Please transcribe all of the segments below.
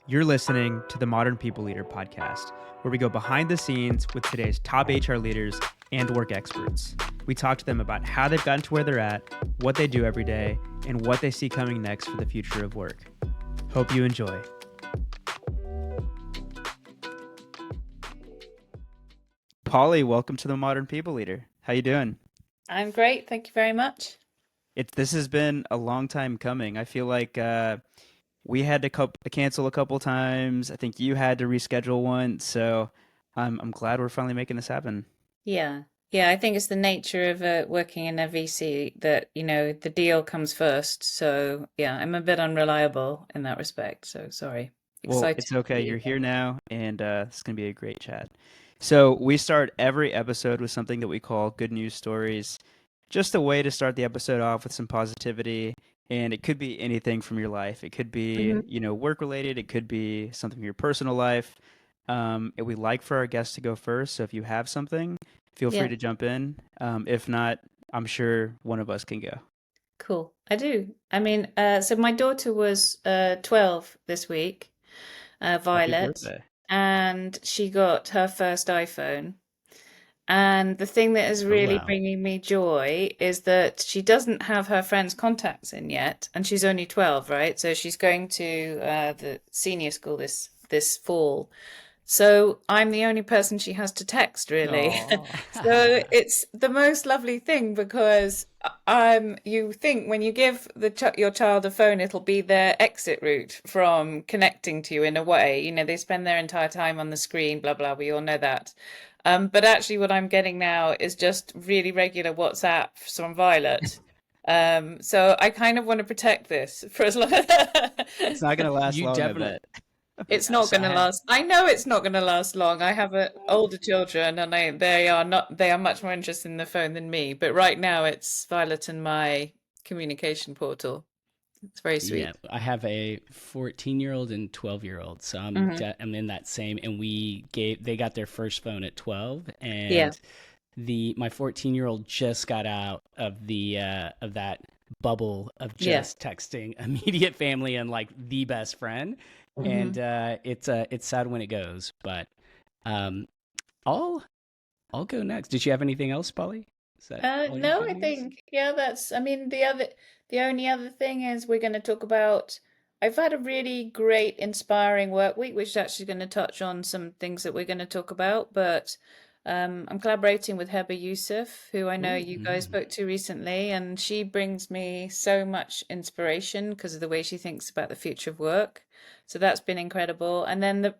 You're listening to the Modern People Leader podcast, where we go behind the scenes with today's top HR leaders and work experts. We talk to them about how they've gotten to where they're at, what they do every day, and what they see coming next for the future of work. Hope you enjoy. Polly, welcome to the Modern People Leader. How you doing? I'm great. Thank you very much. This has been a long time coming. I feel like we had to cancel a couple times. I think you had to reschedule once. So I'm glad we're finally making this happen. Yeah. Yeah, I think it's the nature of working in a VC that, the deal comes first. So, yeah, I'm a bit unreliable in that respect. So, sorry. Well, Excited it's to okay. be You're here here. now, and it's going to be a great chat. So we start every episode with something that we call good news stories, just a way to start the episode off with some positivity. And it could be anything from your life. It could be, Hmm. work related. It could be something from your personal life. And we like for our guests to go first. So if you have something, feel free Yeah, to jump in. If not, I'm sure one of us can go. cool. I do. I mean, so my daughter was 12 this week, Happy Violet, birthday. and she got her first iPhone. And the thing that is Oh, really wow. bringing me joy is that she doesn't have her friends' contacts in yet, and she's only 12, right? So she's going to the senior school this fall. So I'm the only person she has to text, really. Oh, So it's the most lovely thing because you think when you give your child a phone, it'll be their exit route from connecting to you in a way. They spend their entire time on the screen, blah blah. We all know that. But actually, what I'm getting now is just really regular WhatsApp from Violet. So I kind of want to protect this for as long. it's not going to last You long, I definitely. bet. It's not So going to last. I know it's not going to last long. I have older children, and they are much more interested in the phone than me. But right now, it's Violet and my communication portal. It's very Yeah, sweet. I have a 14-year-old and 12-year-old, so Hmm. I'm in that same. And they got their first phone at 12, Yeah. and my 14-year-old just got out of the of that bubble of Yeah. just texting immediate family and like the best friend, Hmm. and it's sad when it goes, but um, I'll I'll go next. Did you have anything else, Polly? Is that all your No, good I news? think, yeah, I mean, the only other thing is we're going to talk about, I've had a really great, inspiring work week, which is actually going to touch on some things that we're going to talk about. But I'm collaborating with Heba Yusuf, who I know Ooh. you guys spoke to recently, and she brings me so much inspiration because of the way she thinks about the future of work. So that's been incredible. And then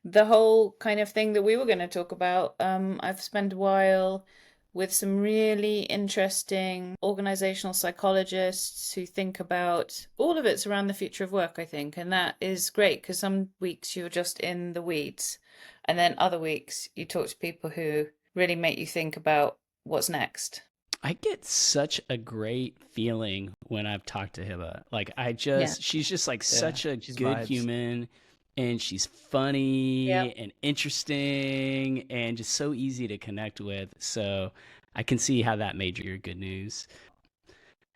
the whole kind of thing that we were going to talk about, I've spent a while with some really interesting organizational psychologists who think about all of it's around the future of work, I think. And that is great because some weeks you're just in the weeds, and then other weeks you talk to people who really make you think about what's next. I get such a great feeling when I've talked to Hiba. Like Yeah. she's just like Yeah, such a she's good vibes. human, and she's Yeah. funny and interesting and just so easy to connect with. So I can see how that made your good news.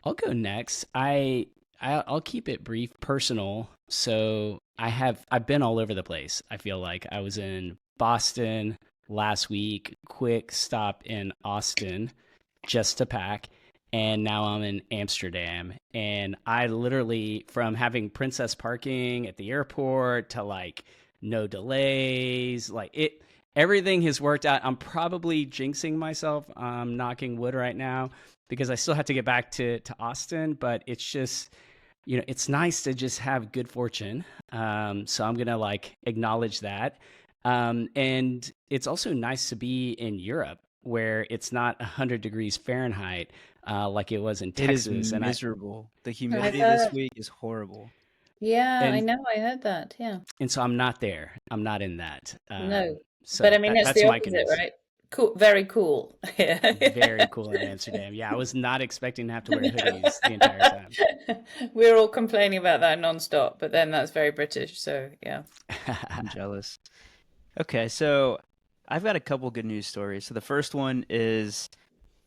I'll go next. I'll keep it brief, personal. So I've been all over the place. I feel like I was in Boston last week, quick stop in Austin just to pack. And now I'm in Amsterdam. And I literally, from having princess parking at the airport to like no delays, everything has worked out. I'm probably jinxing myself. I'm knocking wood right now because I still have to get back to Austin, but it's just, it's nice to just have good fortune. So I'm going to like acknowledge that. And it's also nice to be in Europe where it's not 100 degrees Fahrenheit like it was in It is Texas. miserable. The I've humidity this heard. week is horrible. Yeah, I and know. I heard that. Yeah. and so I'm not there. I'm not in that. No. But I So mean, it's that's the my good opposite, news. right? Cool. Very cool. Very Yeah. cool in Amsterdam. Yeah, I was not expecting to have to wear hoodies the entire time. We're all complaining about that nonstop, but then that's very British. So yeah. I'm jealous. Okay, so I've got a couple good news stories. So the first one is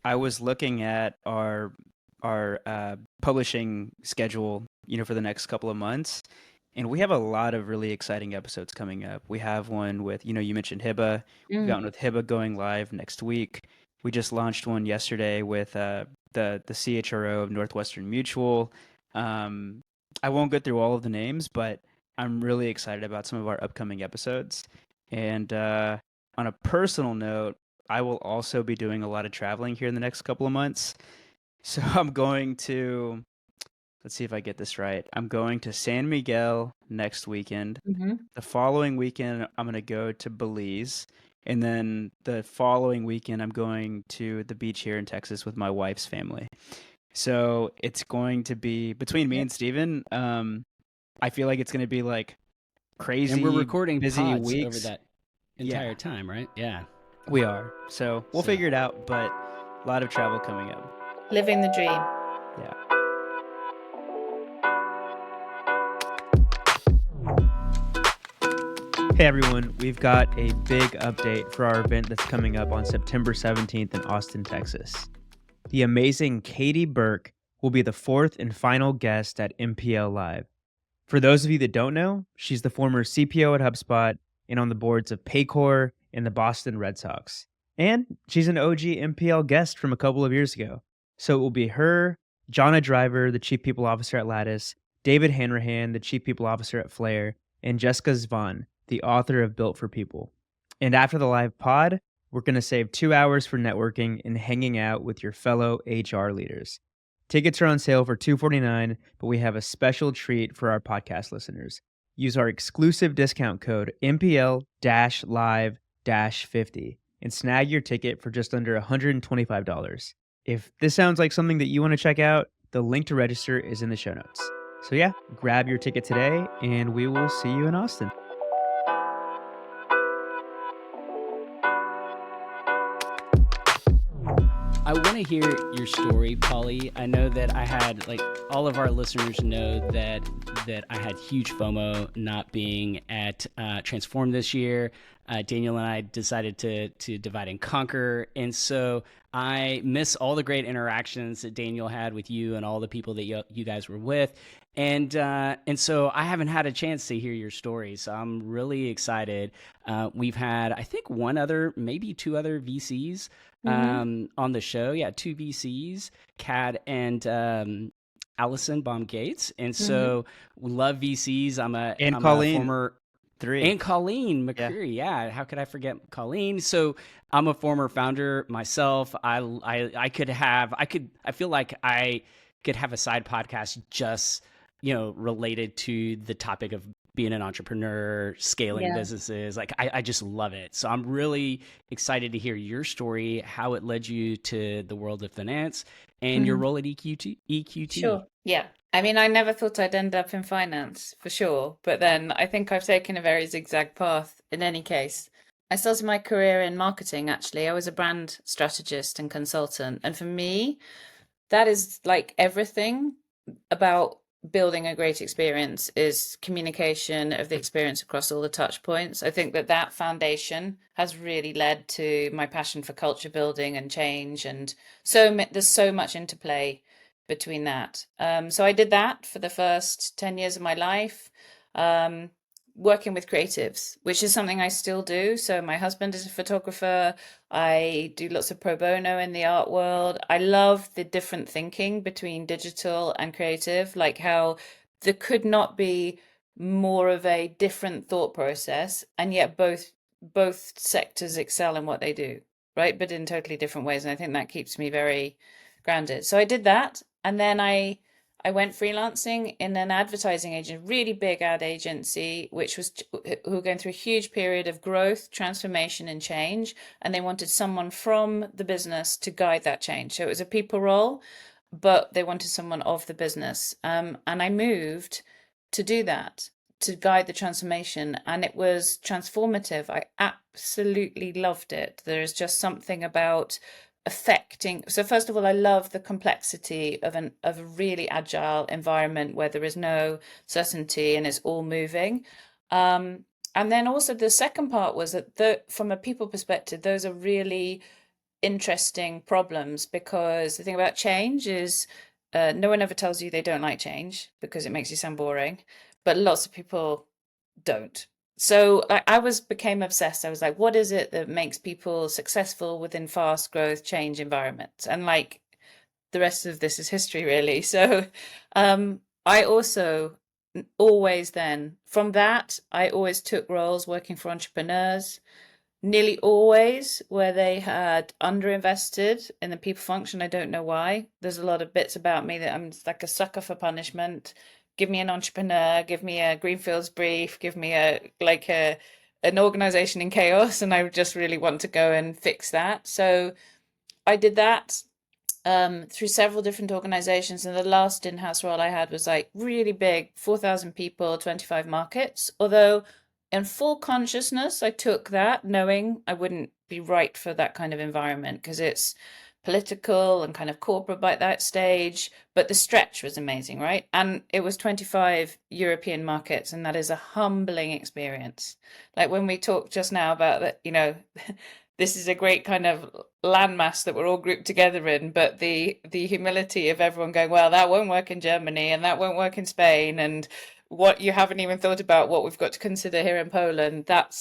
I was looking at our publishing schedule, for the next couple of months, And we have a lot of really exciting episodes coming up. We have one with, you mentioned Hiba. We've got one with Hiba going live next week. We just launched one yesterday with the CHRO of Northwestern Mutual. Um, I won't go through all of the names, but I'm really excited about some of our upcoming episodes. And on a personal note, I will also be doing a lot of traveling here in the next couple of months. So I'm going to, let's see if I get this right. I'm going to San Miguel next weekend. Mm-hmm. The following weekend, I'm going to go to Belize. And then the following weekend, I'm going to the beach here in Texas with my wife's family. So it's going to be between me Yeah. and Steven. I feel like it's going to be like And we're crazy recording busy pods over weeks. that Yeah, entire time, right? Yeah. we are. So we'll So figure it out, but a lot of travel coming up. Living the dream. Yeah. Hey everyone, we've got a big update for our event that's coming up on September 17th in Austin, Texas. The amazing Katie Burke will be the fourth and final guest at MPL Live. For those of you that don't know, she's the former CPO at HubSpot and on the boards of Paycor and the Boston Red Sox. And she's an OG MPL guest from a couple of years ago. So it will be her, Jonna Driver, the Chief People Officer at Lattice, David Hanrahan, the Chief People Officer at Flare, and Jessica Zvan, the author of Built for People. And after the live pod, we're going to save 2 hours for networking and hanging out with your fellow HR leaders. Tickets are on sale for $249, but we have a special treat for our podcast listeners. Use our exclusive discount code MPL-Live-50 and snag your ticket for just under $125. If this sounds like something that you want to check out, the link to register is in the show notes. So yeah, grab your ticket today, and we will see you in Austin. I want to hear your story, Polly. I know that I had, like, all of our listeners know that I had huge FOMO not being at Transform this year. Daniel and I decided to divide and conquer, and so I miss all the great interactions that Daniel had with you and all the people that you guys were with. And so I haven't had a chance to hear your story, so I'm really excited. We've had, I think, one other, maybe two other VCs on the show. Yeah, two VCs, Cad and Allison Baum-Gates. And so we love VCs. I'm a former... Three. And Colleen McCreary, yeah. How could I forget Colleen? So I'm a former founder myself. I feel like I could have a side podcast just, related to the topic of being an entrepreneur, scaling businesses. Like I just love it. So I'm really excited to hear your story, how it led you to the world of finance and your role at EQT. Sure. Yeah. I mean, I never thought I'd end up in finance for sure, but then I think I've taken a very zigzag path in any case. I started my career in marketing, actually. I was a brand strategist and consultant. And for me, that is like everything about building a great experience is communication of the experience across all the touch points. I think that foundation has really led to my passion for culture building and change. And there's so much interplay between that. So I did that for the first 10 years of my life, working with creatives, which is something I still do. So my husband is a photographer. I do lots of pro bono in the art world. I love the different thinking between digital and creative, like how there could not be more of a different thought process, and yet both sectors excel in what they do, right? But in totally different ways. And I think that keeps me very grounded. So I did that. And then I went freelancing in an advertising agent, really big ad agency, who were going through a huge period of growth, transformation, and change. And they wanted someone from the business to guide that change. So it was a people role, but they wanted someone of the business. And I moved to do that, to guide the transformation. And it was transformative. I absolutely loved it. There is just something about affecting. So first of all, I love the complexity of a really agile environment where there is no certainty and it's all moving. And then also the second part was that from a people perspective, those are really interesting problems, because the thing about change is no one ever tells you they don't like change because it makes you sound boring. but lots of people don't. So I became obsessed. I was like, what is it that makes people successful within fast growth change environments? And like the rest of this is history, really. So I also always then, from that, I always took roles working for entrepreneurs, nearly always where they had underinvested in the people function. I don't know why. There's a lot of bits about me that I'm like a sucker for punishment. Give me an entrepreneur, give me a greenfields brief, give me an organization in chaos, and I just really want to go and fix that. So I did that through several different organizations. And the last in-house role I had was like really big, 4,000 people, 25 markets. Although in full consciousness, I took that knowing I wouldn't be right for that kind of environment because it's political and kind of corporate by that stage. But the stretch was amazing, right? And it was 25 European markets, and that is a humbling experience. Like when we talked just now about that, this is a great kind of landmass that we're all grouped together in, but the humility of everyone going, well, that won't work in Germany and that won't work in Spain, and what you haven't even thought about what we've got to consider here in Poland, that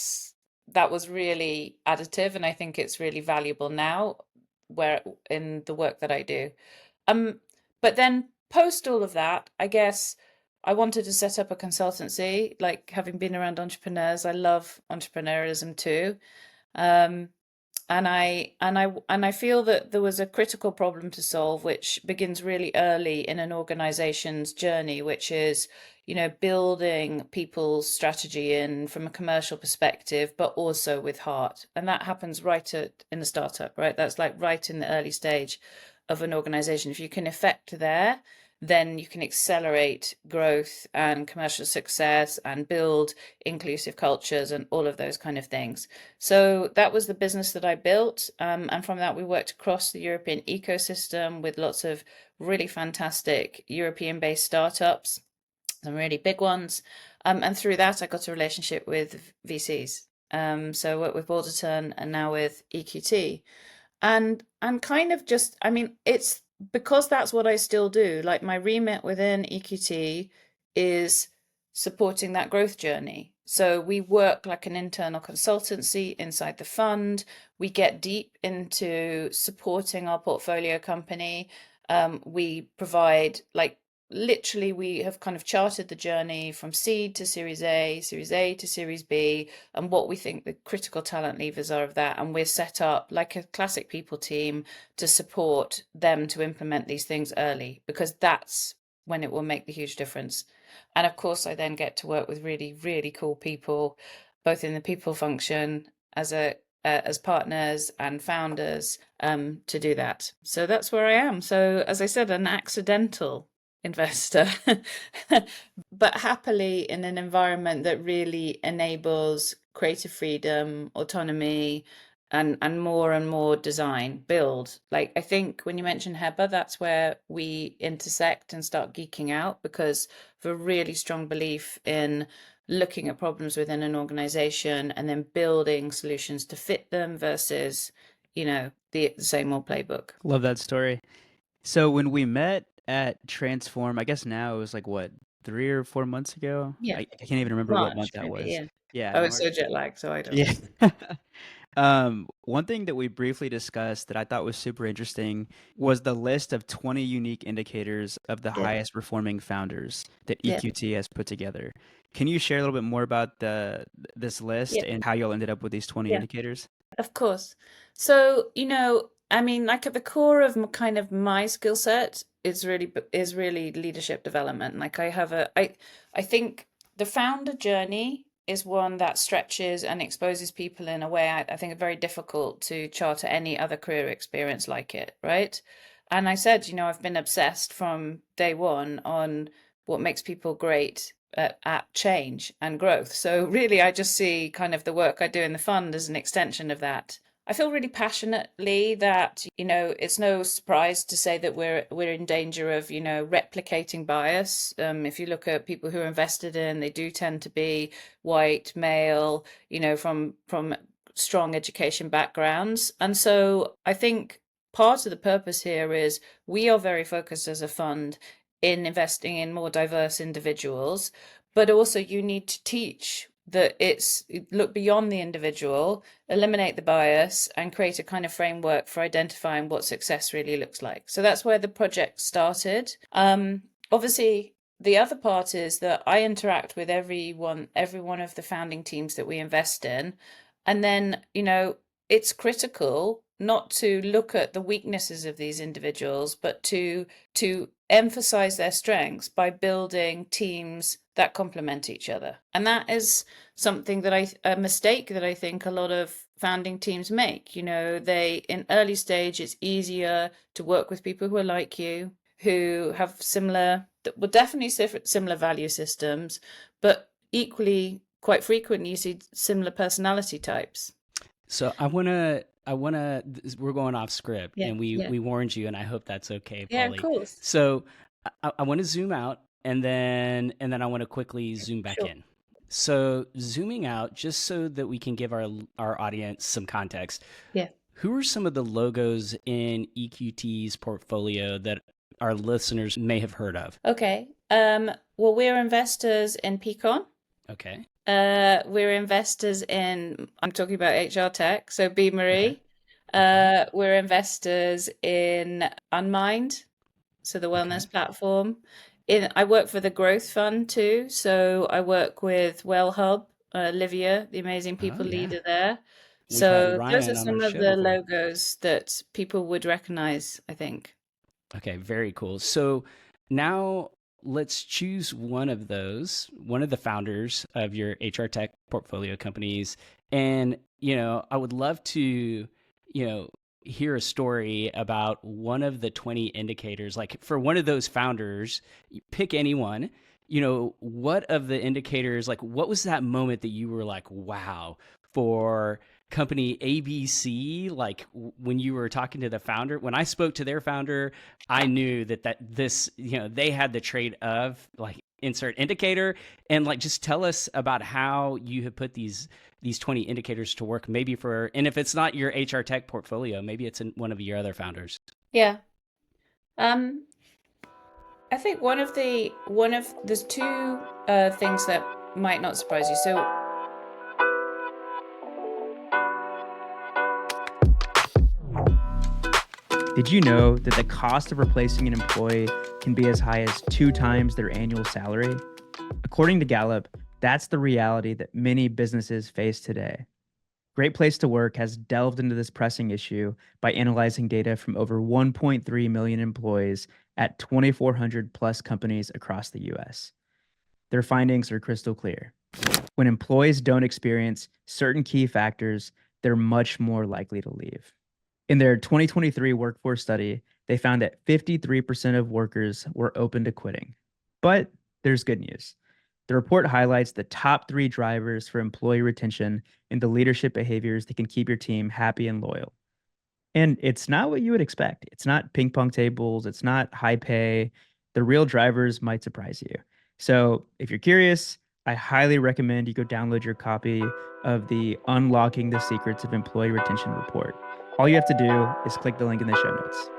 was really additive, and I think it's really valuable now where in the work that I do. But then post all of that, I guess I wanted to set up a consultancy, like having been around entrepreneurs, I love entrepreneurialism too. Um, and I feel that there was a critical problem to solve, which begins really early in an organization's journey, which is, building people's strategy in from a commercial perspective, but also with heart. And that happens in the startup, right? That's like right in the early stage of an organization. If you can effect there, then you can accelerate growth and commercial success and build inclusive cultures and all of those kind of things. So that was the business that I built. And from that, we worked across the European ecosystem with lots of really fantastic European-based startups, some really big ones. And through that, I got a relationship with VCs. So I worked with Balderton and now with EQT. And kind of just, I mean, it's because that's what I still do. Like my remit within EQT is supporting that growth journey. So we work like an internal consultancy inside the fund. We get deep into supporting our portfolio company. We provide like literally we have kind of charted the journey from seed to Series A to Series B, and what we think the critical talent levers are of that. And we're set up like a classic people team to support them to implement these things early, because that's when it will make the huge difference. And of course, I then get to work with really, really cool people, both in the people function as partners and founders to do that. So that's where I am. So as I said, an accidental investor, but happily in an environment that really enables creative freedom, autonomy, and more design build. Like I think when you mention Heba, that's where we intersect and start geeking out, because of a really strong belief in looking at problems within an organization and then building solutions to fit them versus, the same old playbook. Love that story. So when we met at Transform, I guess now it was like what, 3 or 4 months ago? Yeah, I can't even remember what month March that maybe. was. Yeah, Yeah, I was March. so jet lagged, so I don't Yeah. know. One thing that we briefly discussed that I thought was super interesting was the list of 20 unique indicators of the Yeah, highest performing founders that yeah, EQT has put together. Can you share a little bit more about this list yeah, and how y'all ended up with these 20 yeah. indicators? Of course. So, I mean, like at the core of kind of my skill set is really leadership development. Like I think the founder journey is one that stretches and exposes people in a way I think very difficult to charter any other career experience like it, right? And I said, I've been obsessed from day one on what makes people great at change and growth. So really, I just see kind of the work I do in the fund as an extension of that. I feel really passionately that, it's no surprise to say that we're in danger of, replicating bias. If you look at people who are invested in, they do tend to be white, male, from strong education backgrounds. And so I think part of the purpose here is we are very focused as a fund in investing in more diverse individuals, but also you need to teach that look beyond the individual, eliminate the bias, and create a kind of framework for identifying what success really looks like. So that's where the project started. Obviously, the other part is that I interact with every one of the founding teams that we invest in. And then, it's critical not to look at the weaknesses of these individuals, but to emphasize their strengths by building teams that complement each other. And that is something a mistake that I think a lot of founding teams make. In early stage, it's easier to work with people who are like you, who have definitely similar value systems, but equally, quite frequently, you see similar personality types. So we're going off script, and we warned you, and I hope that's okay, Polly. Yeah, of course. So I want to zoom out, and then I want to quickly zoom back in. So zooming out, just so that we can give our audience some context. Yeah. Who are some of the logos in EQT's portfolio that our listeners may have heard of? Okay. Well, we're investors in Peakon. Okay. We're investors I'm talking about HR tech, so Beamery. Okay. We're investors in Unmind, so the wellness platform. I work for the Growth Fund too, so I work with WellHub, Livia, the amazing people leader there. So those are some of the logos that people would recognize, I think. Okay, very cool. So now let's choose one of the founders of your HR tech portfolio companies. And, I would love to, hear a story about one of the 20 indicators. Like for one of those founders, pick anyone, what of the indicators, like what was that moment that you were like, wow, for company ABC, like when you were talking to the founder, when I spoke to their founder, I knew that this, they had the trait of like insert indicator, and like, just tell us about how you have put these 20 indicators to work, maybe and if it's not your HR tech portfolio, maybe it's in one of your other founders. Yeah. I think there's two things that might not surprise you. So did you know that the cost of replacing an employee can be as high as 2 times their annual salary? According to Gallup, that's the reality that many businesses face today. Great Place to Work has delved into this pressing issue by analyzing data from over 1.3 million employees at 2,400 plus companies across the US. Their findings are crystal clear. When employees don't experience certain key factors, they're much more likely to leave. In their 2023 workforce study, they found that 53% of workers were open to quitting. But there's good news. The report highlights the top 3 drivers for employee retention and the leadership behaviors that can keep your team happy and loyal. And it's not what you would expect. It's not ping pong tables. It's not high pay. The real drivers might surprise you. So if you're curious, I highly recommend you go download your copy of the Unlocking the Secrets of Employee Retention report. All you have to do is click the link in the show notes.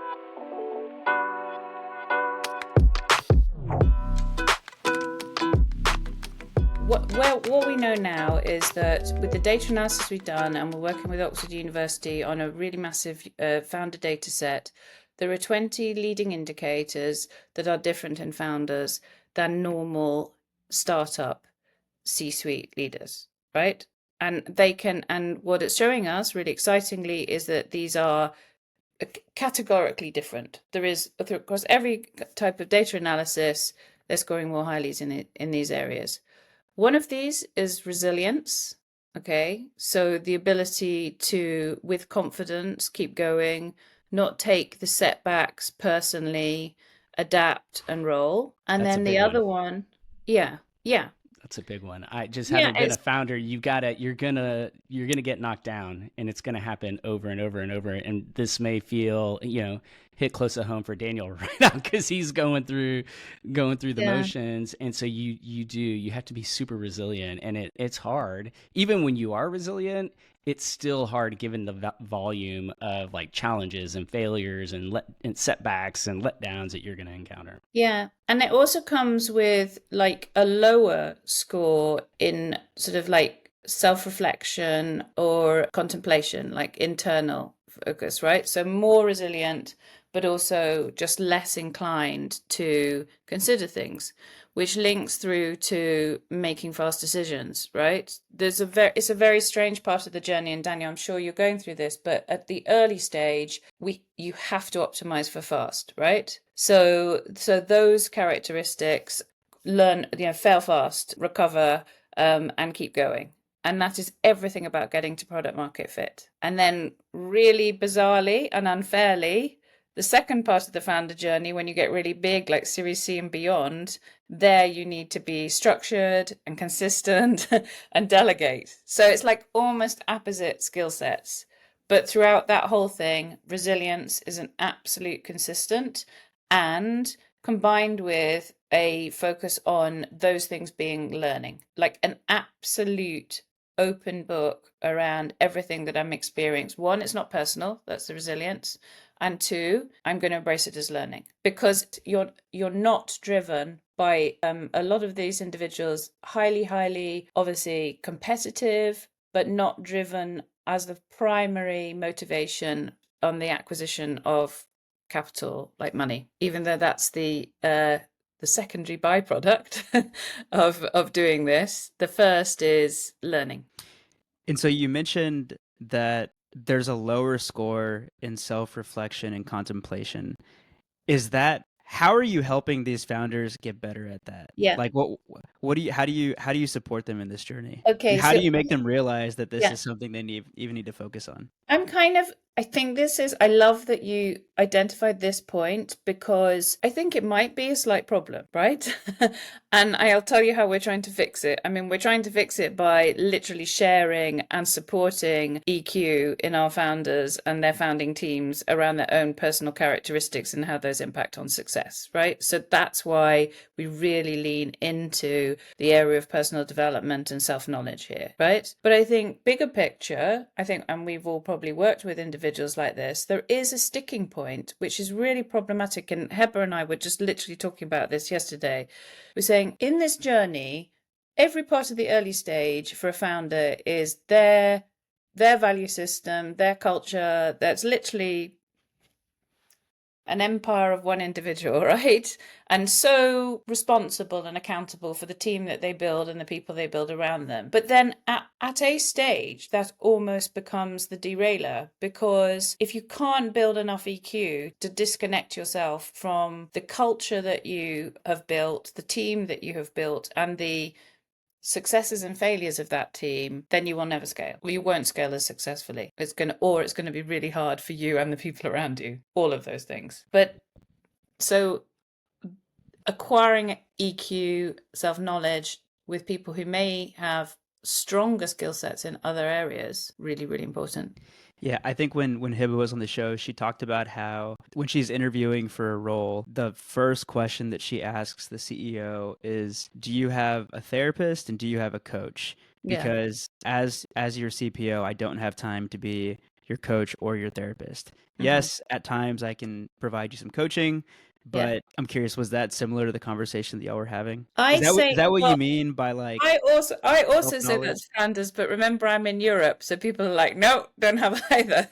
What we know now is that with the data analysis we've done, and we're working with Oxford University on a really massive founder data set, there are 20 leading indicators that are different in founders than normal startup C-suite leaders, right? And what it's showing us really excitingly is that these are categorically different. There is, across every type of data analysis, they're scoring more highly in these areas. One of these is resilience. Okay, so the ability to, with confidence, keep going, not take the setbacks personally, adapt and roll. And then the other one, yeah. That's a big one. I just haven't been a founder. You're gonna get knocked down, and it's gonna happen over and over and over. And this may feel, hit close at home for Daniel right now because he's going through the Yeah. motions. And so you have to be super resilient, and it's hard. Even when you are resilient, it's still hard given the volume of like challenges and failures and setbacks and letdowns that you're going to encounter. Yeah. And it also comes with like a lower score in sort of like self-reflection or contemplation, like internal focus, right? So more resilient, but also just less inclined to consider things, which links through to making fast decisions, right? It's a very strange part of the journey, and Daniel, I'm sure you're going through this, but at the early stage, you have to optimize for fast, right? So those characteristics, fail fast, recover, and keep going. And that is everything about getting to product market fit. And then really bizarrely and unfairly, the second part of the founder journey, when you get really big, like Series C and beyond, there you need to be structured and consistent and delegate. So it's like almost opposite skill sets. But throughout that whole thing, resilience is an absolute consistent, and combined with a focus on those things being learning, like an absolute open book around everything that I'm experiencing. One, it's not personal, that's the resilience. And two, I'm going to embrace it as learning, because you're not driven by a lot of these individuals, highly obviously competitive, but not driven as the primary motivation on the acquisition of capital, like money, even though that's the secondary byproduct of doing this. The first is learning. And so you mentioned that there's a lower score in self-reflection and contemplation. Is that how are you helping these founders get better at that? Yeah. Like what do you how do you support them in this journey? And Okay. how So do you make them realize that this yeah, is something they need to focus on? I think I love that you identified this point, because I think it might be a slight problem, right? And I'll tell you how we're trying to fix it. I mean, we're trying to fix it by literally sharing and supporting EQ in our founders and their founding teams around their own personal characteristics and how those impact on success, right? So that's why we really lean into the area of personal development and self-knowledge here, right? But I think bigger picture, and we've all probably worked with individuals like this, there is a sticking point which is really problematic. And Heber and I were just literally talking about this yesterday. We're saying in this journey, every part of the early stage for a founder is their value system, their culture. That's literally an empire of one individual, right? And so responsible and accountable for the team that they build and the people they build around them. But then at a stage, that almost becomes the derailer, because if you can't build enough EQ to disconnect yourself from the culture that you have built, the team that you have built, and the successes and failures of that team, then you will never scale. Well, you won't scale as successfully. It's going to be really hard for you and the people around you. All of those things. But so acquiring EQ, self-knowledge with people who may have stronger skill sets in other areas, really important. Yeah, I think when Hiba was on the show, she talked about how when she's interviewing for a role, the first question that she asks the CEO is, "Do you have a therapist and do you have a coach?" Yeah. Because as your CPO, I don't have time to be your coach or your therapist. Yes, at times I can provide you some coaching, Yeah. but I'm curious, was that similar to the conversation that y'all were having? I'd say, Is that what well, you mean by like I also say self-knowledge? that's standards, but remember I'm in Europe, so people are like, no, don't have either.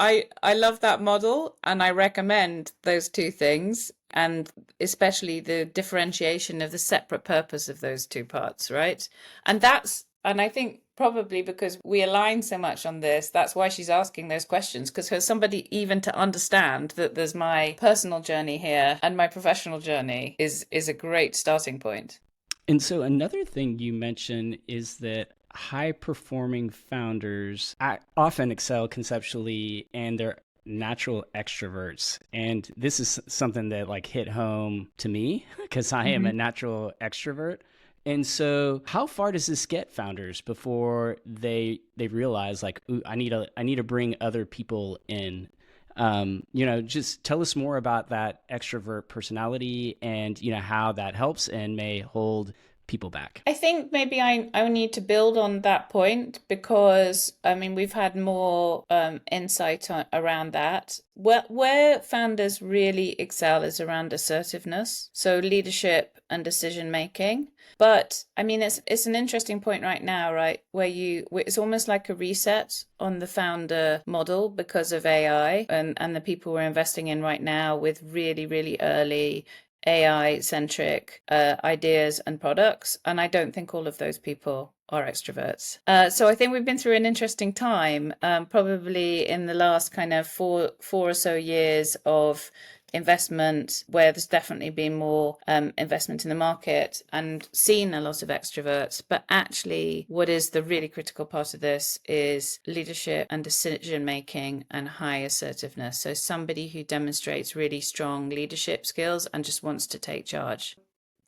I love that model, and I recommend those two things, and especially the differentiation of the separate purpose of those two parts, right? And I think probably because we align so much on this, that's why she's asking those questions, because for somebody even to understand that there's my personal journey here and my professional journey is a great starting point. And so another thing you mentioned is that high performing founders often excel conceptually, and they're natural extroverts. And this is something that like hit home to me because I am a natural extrovert. And so how far does this get founders before they realize like, ooh, I need to bring other people in? Just tell us more about that extrovert personality and, how that helps and may hold people back. I think maybe I need to build on that point because I mean we've had more insight around that. Where founders really excel is around assertiveness, so leadership and decision making. But I mean it's an interesting point right now, right? It's almost like a reset on the founder model because of AI and the people we're investing in right now with really, really early AI centric ideas and products. And I don't think all of those people are extroverts. So I think we've been through an interesting time, probably in the last kind of four or so years of investment where there's definitely been more investment in the market and seen a lot of extroverts. But actually, what is the really critical part of this is leadership and decision making and high assertiveness. So somebody who demonstrates really strong leadership skills and just wants to take charge.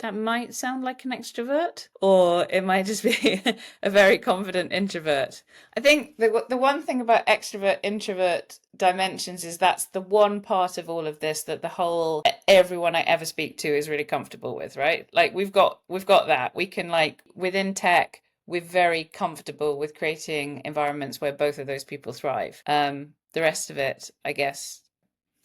That might sound like an extrovert, or it might just be a very confident introvert. I think the one thing about extrovert introvert dimensions is that's the one part of all of this that everyone I ever speak to is really comfortable with, right? Like we've got that. We can within tech, we're very comfortable with creating environments where both of those people thrive. The rest of it, I guess,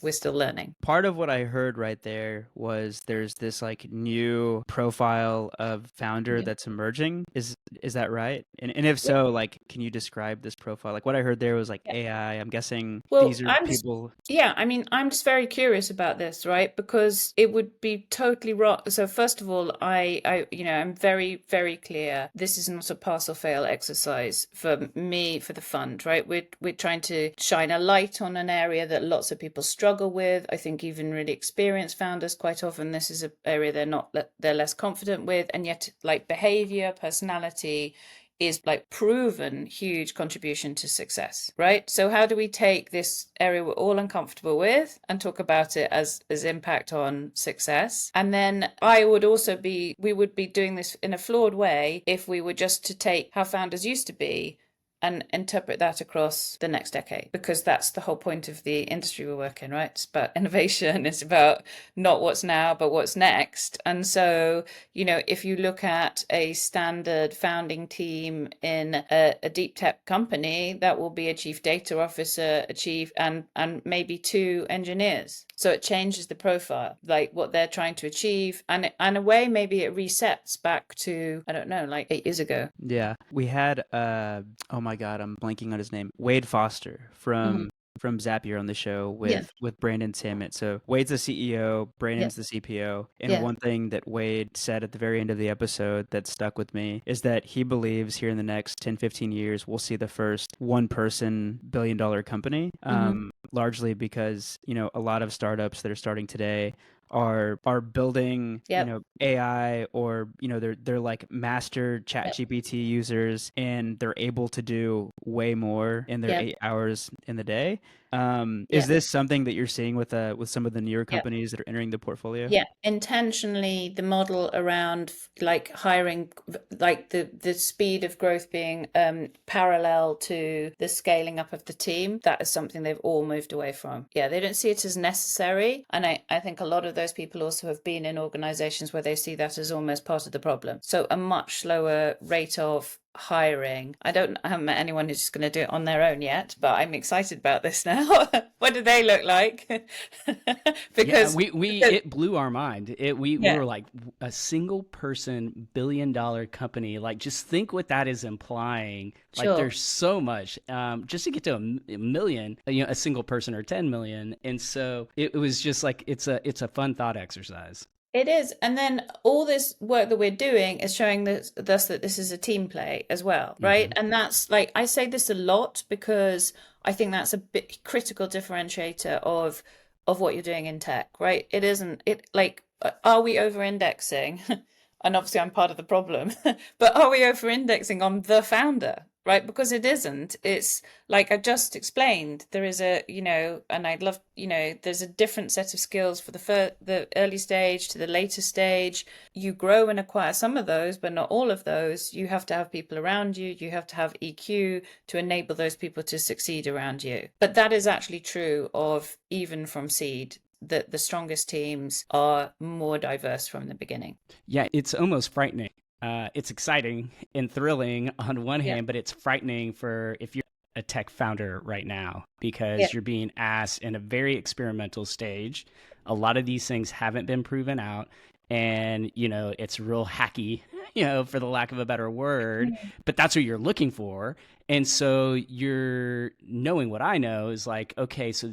we're still learning. Part of what I heard right there was there's this new profile of founder that's emerging. Is that right? And if so, can you describe this profile? Like what I heard there was AI. I'm guessing these are people. I mean, I'm just very curious about this, right? Because it would be totally wrong. So first of all, I'm very, very clear. This is not a pass or fail exercise for me, for the fund, right? We're trying to shine a light on an area that lots of people struggle with. I think even really experienced founders, quite often, this is an area they're less confident with, and yet behavior, personality is proven huge contribution to success, right? So how do we take this area we're all uncomfortable with and talk about it as impact on success? And then we would be doing this in a flawed way if we were just to take how founders used to be and interpret that across the next decade, because that's the whole point of the industry we work in, right? It's about innovation. It's about not what's now, but what's next. And so, if you look at a standard founding team in a deep tech company, that will be a chief data officer, and maybe 2 engineers. So it changes the profile, like what they're trying to achieve. And in a way, maybe it resets back to, I don't know, 8 years ago. Yeah. We had, oh my God, I'm blanking on his name. Wade Foster from Zapier on the show with Brandon Timmett. So Wade's the CEO, Brandon's the CPO. And one thing that Wade said at the very end of the episode that stuck with me is that he believes here in the next 10, 15 years, we'll see the first one-person billion-dollar company, largely because, a lot of startups that are starting today are building AI, or they're like master chat GPT users, and they're able to do way more in their 8 hours in the day. Is this something that you're seeing with some of the newer companies that are entering the portfolio? Intentionally the model around hiring, the speed of growth being parallel to the scaling up of the team, that is something they've all moved away from. They don't see it as necessary, and I think a lot of those people also have been in organizations where they see that as almost part of the problem. So a much slower rate of hiring. I haven't met anyone who's just going to do it on their own yet, but I'm excited about this now. What do they look like? Because it blew our mind. We were like, a single person billion-dollar company. Like, just think what that is implying. Like, there's so much just to get to a million, a single person, or 10 million. And so it was just like, it's a fun thought exercise. It is. And then all this work that we're doing is showing thus that this is a team play as well, right? And that's I say this a lot because I think that's a bit critical differentiator of what you're doing in tech, right? It isn't, are we over-indexing? And obviously I'm part of the problem, but are we over-indexing on the founder? right? Because it isn't. It's like I just explained, there is a, and I'd love, there's a different set of skills for the early stage to the later stage. You grow and acquire some of those, but not all of those. You have to have people around you. You have to have EQ to enable those people to succeed around you. But that is actually true of even from seed, that the strongest teams are more diverse from the beginning. Yeah, it's almost frightening. It's exciting and thrilling on one Yeah. hand, but it's frightening for if you're a tech founder right now Yeah. because you're being asked in a very experimental stage. A lot of these things haven't been proven out, and it's real hacky, for the lack of a better word. But that's what you're looking for, and so you're knowing what I know is like, okay, so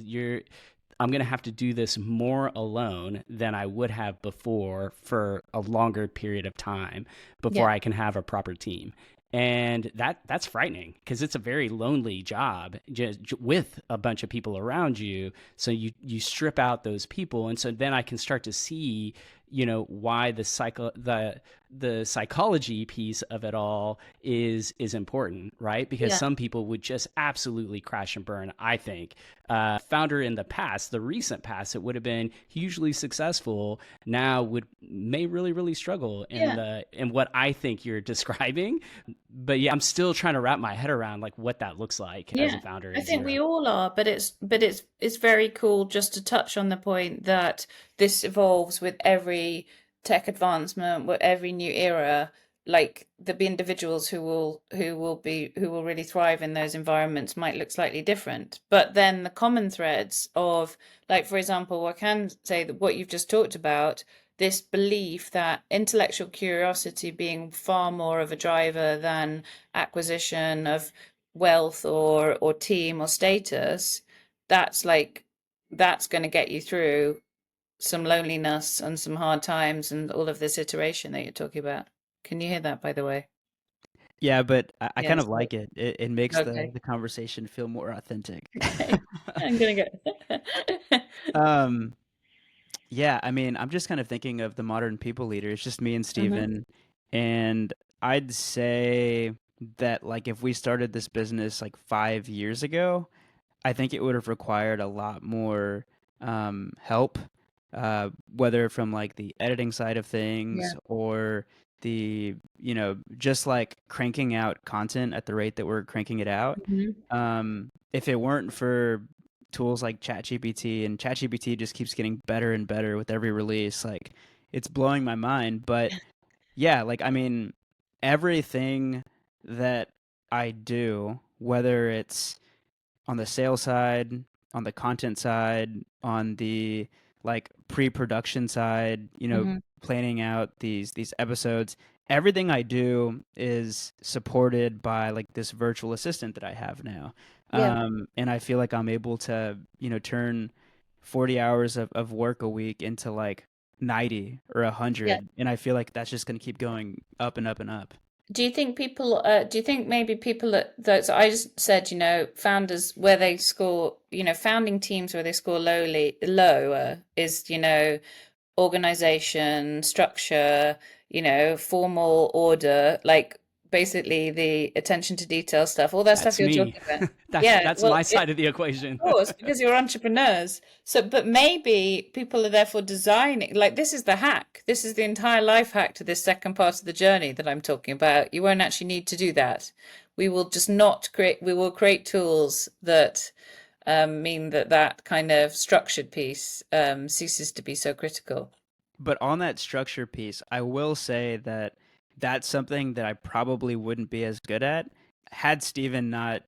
I'm going to have to do this more alone than I would have before for a longer period of time before Yeah. I can have a proper team. And that's frightening because it's a very lonely job just with a bunch of people around you. So you strip out those people, and so then I can start to see, why the psychology piece of it all is important, right? Because Yeah. some people would just absolutely crash and burn. I think founder in the past, the recent past, it would have been hugely successful. Now may really struggle in what I think you're describing. But yeah, I'm still trying to wrap my head around like what that looks like as a Yeah, founder I at think we zero. all are, but it's very cool just to touch on the point that this evolves with every tech advancement, with every new era. Like the individuals who will really thrive in those environments might look slightly different. But then the common threads of, like, for example, I can say that what you've just talked about, this belief that intellectual curiosity being far more of a driver than acquisition of wealth or team or status, that's going to get you through some loneliness and some hard times and all of this iteration that you're talking about. Can you hear that, by the way? Yeah, but I kind of Yes. like it. It makes Okay. the conversation feel more authentic. Okay. I'm gonna go. um, yeah, I mean, I'm just kind of thinking of the modern people leader. It's just me and Mhm. Steven. And I'd say that like if we started this business like 5 years ago, I think it would have required a lot more help, whether from like the editing side of Yeah. things or just like cranking out content at the rate that we're cranking it out. Mhm. If it weren't for tools like ChatGPT, and ChatGPT just keeps getting better and better with every release, like it's blowing my mind. But yeah, like I mean, everything that I do, whether it's on the sales side, on the content side, on the like pre-production side, Mhm. planning out these episodes, everything I do is supported by like this virtual assistant that I have now. Yeah. And I feel like I'm able to, turn 40 hours of work a week into like 90 or Yeah. 100. And I feel like that's just going to keep going up and up and up. Do you think maybe people so I just said, founders where they score, founding teams where they score lower is, organization, structure, formal order, like basically the attention to detail stuff, all that stuff That's you're me. talking about. that's Yeah, that's well, my side of the equation. of course, because you're entrepreneurs. So, but maybe people are therefore designing, like this is the hack. This is the entire life hack to this second part of the journey that I'm talking about. You won't actually need to do that. We will just not create, we will create tools that mean that kind of structured piece ceases to be so critical. But on that structure piece, I will say that that's something that I probably wouldn't be as good at had Steven not,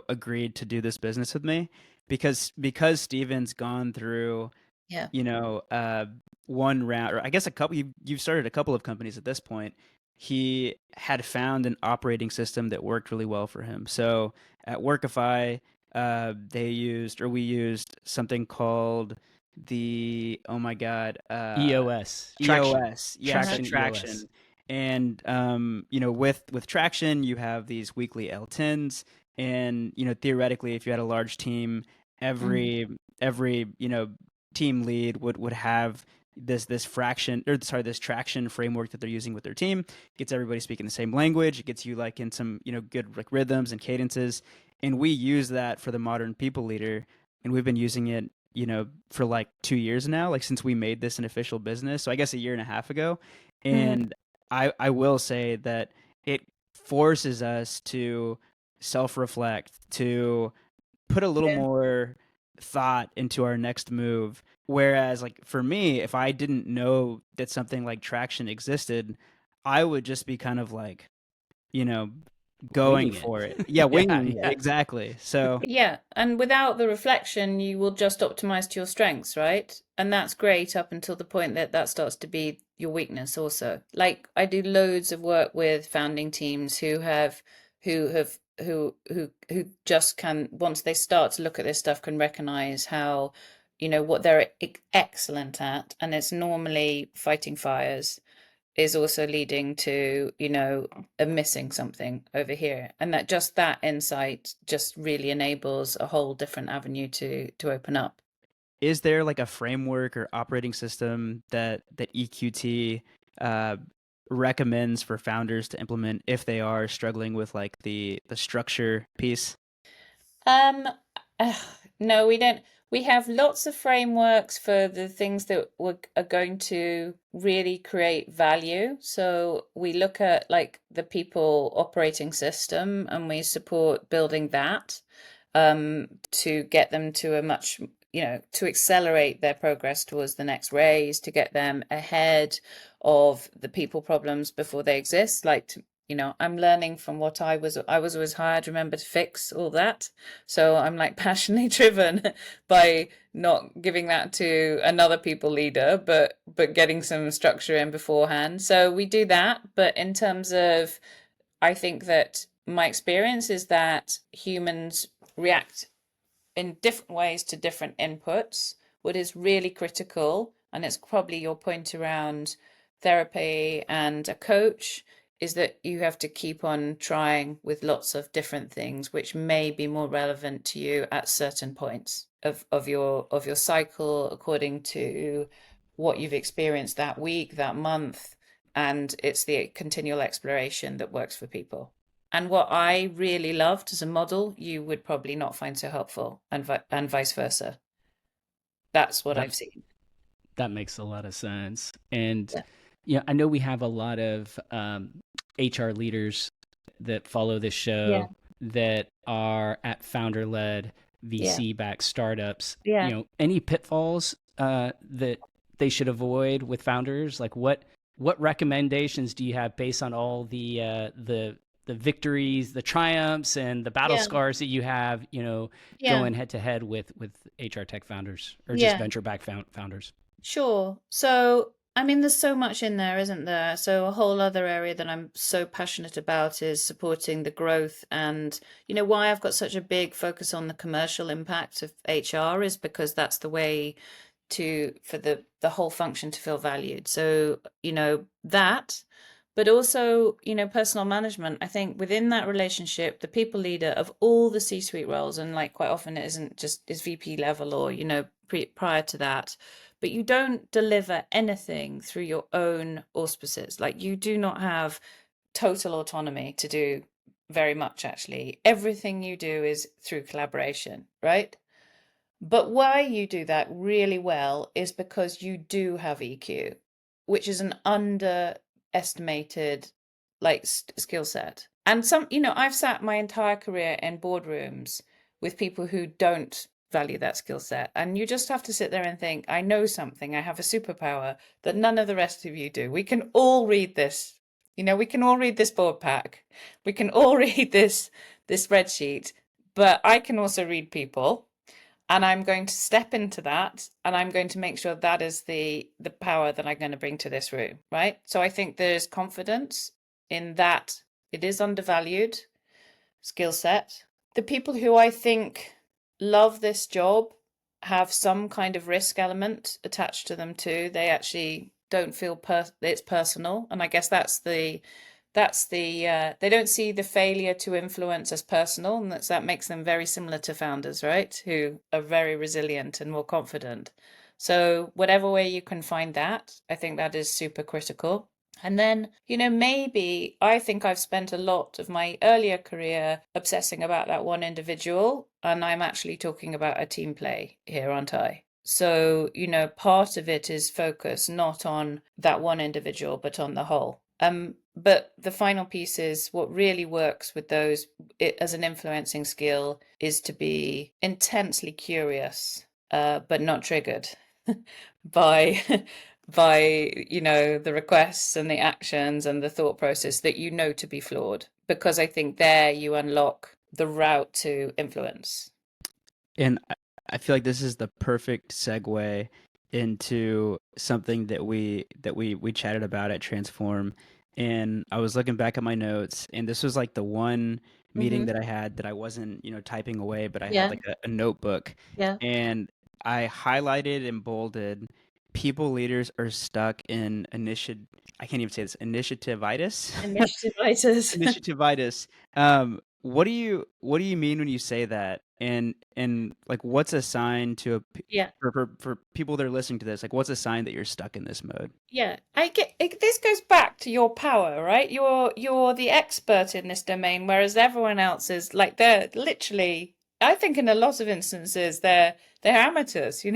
agreed to do this business with me, because Steven's gone through, Yeah. you know, uh, one round, or I guess a couple. You've started a couple of companies at this point. He had found an operating system that worked really well for him. So at Workify, we used something called the oh my god, EOS. Traction. EOS, yeah, so Uh-huh. Traction EOS. Traction. And with Traction, you have these weekly L10s, and theoretically, if you had a large team, Mhm. every team lead would have this fraction, or sorry, this traction framework that they're using with their team. Gets everybody speaking the same language. It gets you like in some, good like rhythms and cadences. And we use that for the modern people leader, and we've been using it, for like 2 years now, like since we made this an official business. So I guess a year and a half ago. Mm. And I will say that it forces us to self-reflect, to put a little Yeah. more thought into our next move. Whereas, like for me, if I didn't know that something like traction existed, I would just be kind of like, you know, going Winging it. for it. Yeah, Yeah, winging it. yeah. Exactly. So, Yeah, and without the reflection, you will just optimize to your strengths, right? And that's great up until the point that that starts to be your weakness also. Like I do loads of work with founding teams who just can, once they start to look at this stuff, can recognize how, what they're excellent at, and it's normally fighting fires is also leading to, a missing something over here. And that insight just really enables a whole different avenue to open up. is there like a framework or operating system that EQT uh, recommends for founders to implement if they are struggling with like the structure piece? Um, no, we don't. We have lots of frameworks for the things that are going to really create value. So we look at like the people operating system and we support building that to get them to a much, to accelerate their progress towards the next raise, to get them ahead of the people problems before they exist. Like, I'm learning from what I was always hired, remember, to fix all that. So I'm like passionately driven by not giving that to another people leader, but getting some structure in beforehand. So we do that. But in terms of, I think that my experience is that humans react in different ways to different inputs. What is really critical, and it's probably your point around therapy and a coach, is that you have to keep on trying with lots of different things which may be more relevant to you at certain points of your cycle according to what you've experienced that week, that month, and it's the continual exploration that works for people. And what I really loved as a model, you would probably not find so helpful, and vice versa. That's what That I've seen. that makes a lot of sense. And Yeah. I know we have a lot of HR leaders that follow this Yeah. show that are at founder-led Yeah. VC-backed startups. Yeah. Any pitfalls that they should avoid with founders? Like what recommendations do you have based on all the victories, the triumphs, and the battle Yeah. scars that you have, Yeah. going head to head with HR tech founders or just Yeah. venture-backed founders? Sure. So, I mean, there's so much in there, isn't there? So, a whole other area that I'm so passionate about is supporting the growth. And, why I've got such a big focus on the commercial impact of HR is because that's the way for the whole function to feel valued. So, that, but also, personal management. I think within that relationship, the people leader of all the C-suite roles, and like quite often it isn't just is VP level or, prior to that, but you don't deliver anything through your own auspices. Like you do not have total autonomy to do very much, actually. Everything you do is through collaboration, right? But why you do that really well is because you do have EQ, which is an underestimated like skill set. And I've sat my entire career in boardrooms with people who don't value that skill set. And you just have to sit there and think, I know something, I have a superpower that none of the rest of you do. We can all read this. We can all read this board pack. We can all read this spreadsheet, but I can also read people, and I'm going to step into that, and I'm going to make sure that is the power that I'm going to bring to this room, right? So I think there's confidence in that. It is undervalued skill set. The people who I think love this job have some kind of risk element attached to them too. They actually don't feel it's personal, and I guess they don't see the failure to influence as personal, and that makes them very similar to founders, right? Who are very resilient and more confident. So whatever way you can find that, I think that is super critical. And then, maybe I think I've spent a lot of my earlier career obsessing about that one individual, and I'm actually talking about a team play here, aren't I? So, part of it is focus not on that one individual, but on the whole. But the final piece is what really works with those as an influencing skill is to be intensely curious, but not triggered by the requests and the actions and the thought process that to be flawed, because I think there you unlock the route to influence. And I feel like this is the perfect segue into something that we chatted about at Transform. And I was looking back at my notes, and this was like the one meeting that I had that I wasn't, typing away, but I had Yeah, like a notebook, yeah. and I highlighted and bolded people leaders are stuck in I can't even say this, initiativitis. Initiativitis. Initiativitis. What do you mean when you say that? And like, what's a sign to Yeah. for people that are listening to this? Like, what's a sign that you're stuck in this mode? Yeah, this goes back to your power, right? You're the expert in this domain, whereas everyone else is like they're literally. I think in a lot of instances they're amateurs. They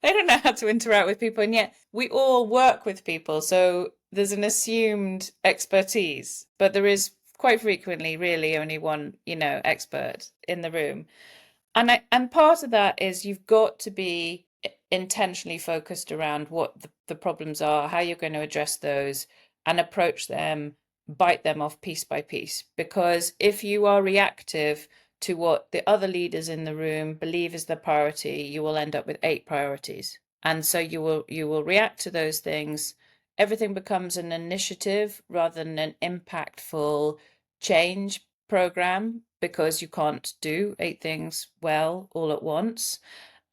don't know how to interact with people, and yet we all work with people. So there's an assumed expertise, but there is quite frequently really only one, expert in the room. And part of that is you've got to be intentionally focused around what the problems are, how you're going to address those, and approach them, bite them off piece by piece. Because if you are reactive to what the other leaders in the room believe is the priority, you will end up with 8 priorities. And so you will react to those things. Everything becomes an initiative rather than an impactful change program, because you can't do 8 things well all at once.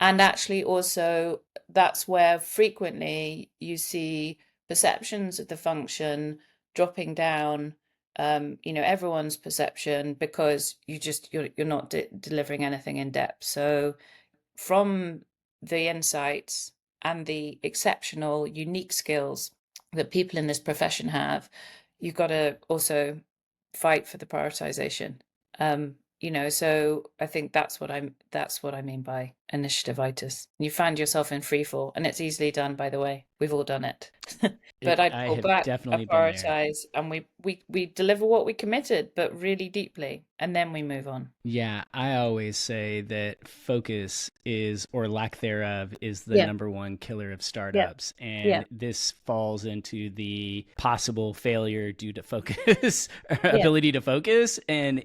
And actually, also, that's where frequently you see perceptions of the function dropping down, everyone's perception, because you're not delivering anything in depth. So from the insights and the exceptional, unique skills that people in this profession have, you've got to also fight for the prioritization. So I think that's what I mean by initiativitis. You find yourself in free fall, and it's easily done, by the way. We've all done it. But I I pull have back, I definitely been there. prioritize, and we deliver what we committed, but really deeply, and then we move on. Yeah, I always say that focus is, or lack thereof, is the Yeah, number one killer of yeah, startups. yeah, And this falls into the possible failure due to focus, yeah. ability to focus. And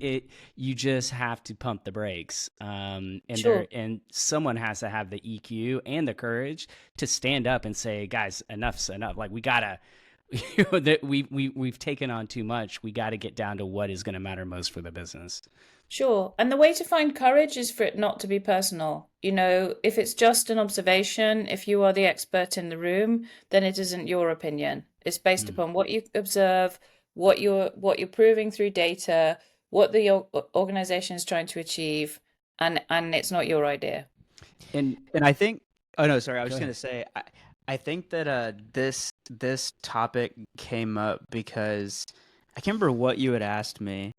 you just have to pump the brakes. Sure. And someone has to have the EQ and the courage to stand up and say, guys, enough's enough. Like, we gotta, that we've taken on too much. We got to get down to what is going to matter most for the business. Sure. And the way to find courage is for it not to be personal. If it's just an observation, if you are the expert in the room, then it isn't your opinion. It's based Mm. upon what you observe, what you're proving through data, what the organization is trying to achieve, and it's not your idea. And I think, oh no, sorry, I was Go just ahead. gonna say, I think that this topic came up because I can't remember what you had asked me,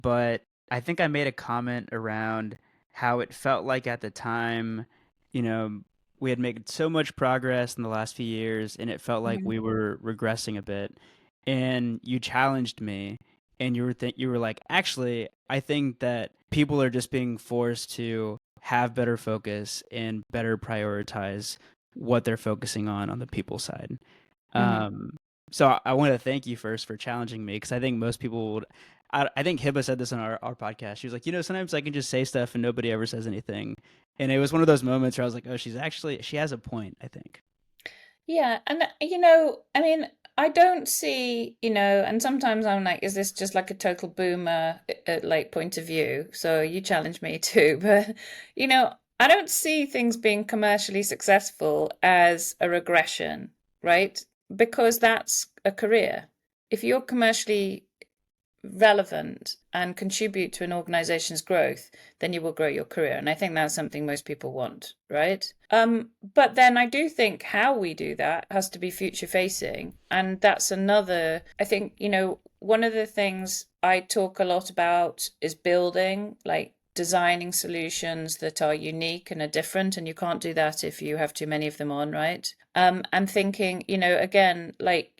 but I think I made a comment around how it felt like at the time, you know, we had made so much progress in the last few years, and it felt like Mhm. we were regressing a bit. And you challenged me, and you were like, actually, I think that people are just being forced to have better focus and better prioritize what they're focusing on the people side. Mhm. Um, so I want to thank you first for challenging me, because I think most people would. I think Hiba said this on our podcast. She was like, sometimes I can just say stuff and nobody ever says anything. And it was one of those moments where I was like, oh, she has a point, I think. Yeah, and I mean, I don't see, and sometimes I'm like, is this just like a total boomer like point of view? So you challenge me too, but I don't see things being commercially successful as a regression, right? Because that's a career. If you're commercially relevant and contribute to an organization's growth, then you will grow your career. And I think that's something most people want, right? But then I do think how we do that has to be future facing. And that's another, I think, one of the things I talk a lot about is building, like designing solutions that are unique and are different. And you can't do that if you have too many of them on, right? And thinking, again, like,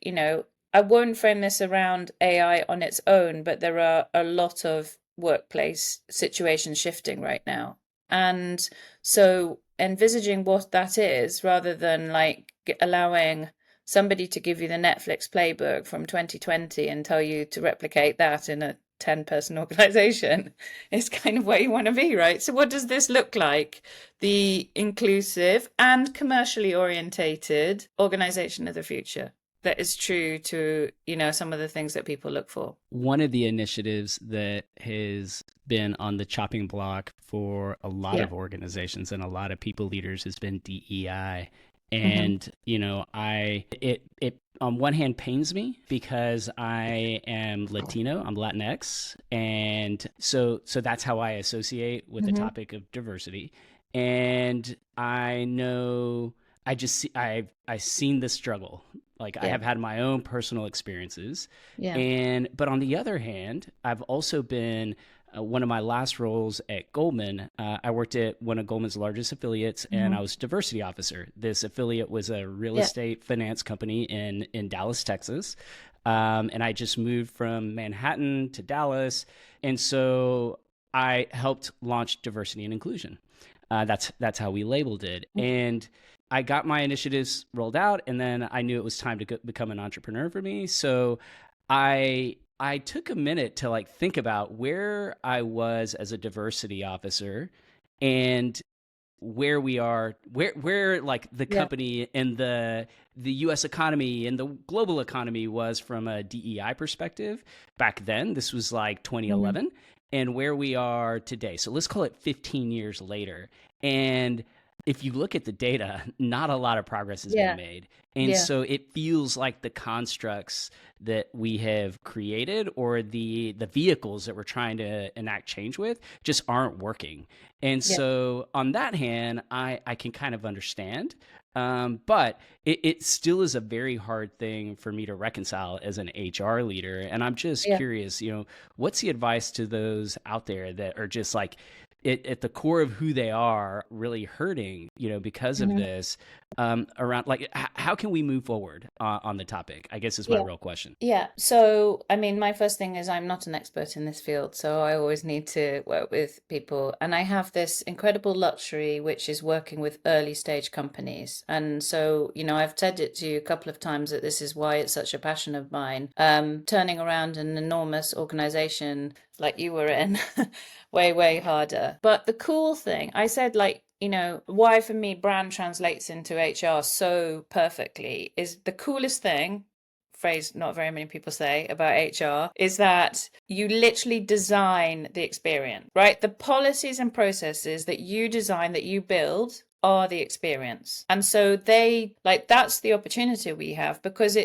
I won't frame this around AI on its own, but there are a lot of workplace situations shifting right now. And so envisaging what that is rather than like allowing somebody to give you the Netflix playbook from 2020 and tell you to replicate that in a 10-person organization is kind of where you want to be, right? So what does this look like? The inclusive and commercially orientated organization of the future that is true to, some of the things that people look for. One of the initiatives that has been on the chopping block for a lot of organizations and a lot of people leaders has been DEI. And, it on one hand pains me because I am Latino, I'm Latinx. And so that's how I associate with the topic of diversity. And I know I've seen the struggle. Like I have had my own personal experiences. But on the other hand, I've also been one of my last roles at Goldman. I worked at one of Goldman's largest affiliates, and I was diversity officer. This affiliate was a real estate finance company in Dallas, Texas. And I just moved from Manhattan to Dallas. And so I helped launch diversity and inclusion. That's how we labeled it. And I got my initiatives rolled out, and then I knew it was time to become an entrepreneur for me. So I took a minute to like think about where I was as a diversity officer and where we are, where like the company and the US economy and the global economy was from a DEI perspective back then. This was like 2011, and where we are today. So let's call it 15 years later. And if you look at the data, not a lot of progress has been made. And so it feels like the constructs that we have created or the vehicles that we're trying to enact change with just aren't working. And so on that hand, I can kind of understand. But it still is a very hard thing for me to reconcile as an HR leader. And I'm just curious, what's the advice to those out there that are just like, at the core of who they are really hurting, because of this, around like, how can we move forward on the topic, I guess is my real question. Yeah. So, I mean, my first thing is I'm not an expert in this field, so I always need to work with people. And I have this incredible luxury, which is working with early stage companies. And so, I've said it to you a couple of times that this is why it's such a passion of mine. Turning around an enormous organization like you were in way, way harder. But the cool thing, I said, like, why for me brand translates into HR so perfectly is the coolest thing, phrase not very many people say about HR, is that you literally design the experience, right? The policies and processes that you design, that you build, are the experience. And so that's the opportunity we have, because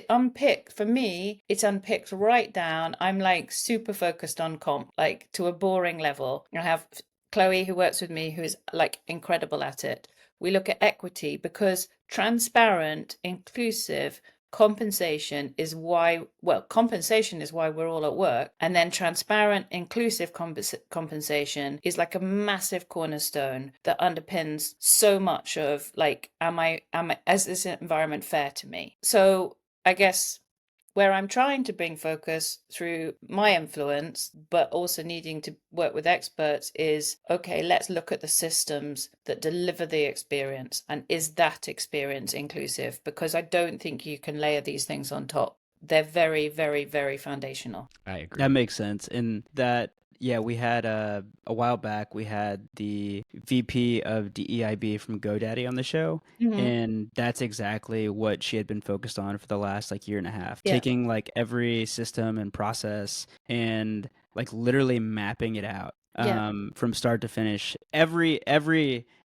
for me, it's unpicked right down. I'm like super focused on comp, like to a boring level. I have Chloe, who works with me, who is like incredible at it. We look at equity because transparent, inclusive compensation is why we're all at work. And then transparent, inclusive compensation is like a massive cornerstone that underpins so much of like, is this environment fair to me? So I guess where I'm trying to bring focus through my influence, but also needing to work with experts is, okay, let's look at the systems that deliver the experience. And is that experience inclusive? Because I don't think you can layer these things on top. They're very, very, very foundational. I agree. That makes sense. And that, we had a while back, we had the VP of DEIB from GoDaddy on the show. And that's exactly what she had been focused on for the last like year and a half, taking like every system and process and like literally mapping it out from start to finish. Every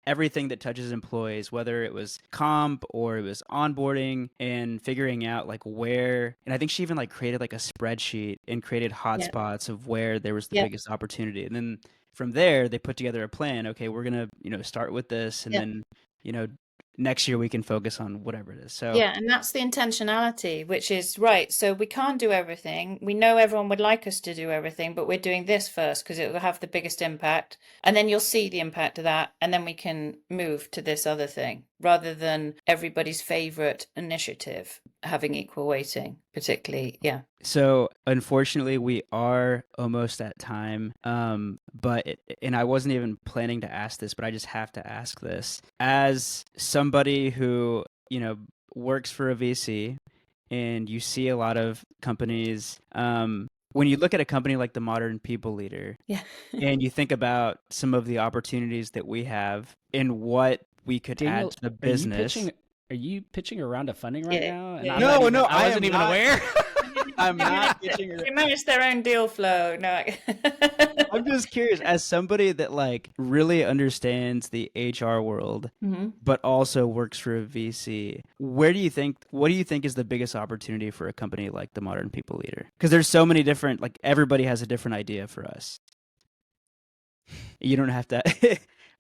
everything that touches employees, whether it was comp or it was onboarding and figuring out like where, and I think she even like created like a spreadsheet and created Yeah. hotspots of where there was the Yeah. biggest opportunity. And then from there, they put together a plan. Okay, we're going to, start with this. And Yeah. then, you know, next year we can focus on whatever it is. So Yeah, and that's the intentionality, which is right. So we can't do everything. We know everyone would like us to do everything, but we're doing this first because it will have the biggest impact. And then you'll see the impact of that. And then we can move to this other thing rather than everybody's favorite initiative having equal weighting, particularly. Yeah. So unfortunately, we are almost at time. And I wasn't even planning to ask this, but I just have to ask this. As somebody who, works for a VC and you see a lot of companies, when you look at a company like the Modern People Leader Yeah. and you think about some of the opportunities that we have and what we could add Daniel, to the business. Are you pitching a round of funding right Yeah. now? And Yeah. I'm Yeah. not No, even, no, I I wasn't am even not. aware. I'm not pitching. They manage their own deal flow. No. I'm just curious, as somebody that like really understands the HR world, Mhm. but also works for a VC, what do you think is the biggest opportunity for a company like the Modern People Leader? Because there's so many different, like everybody has a different idea for us. You don't have to.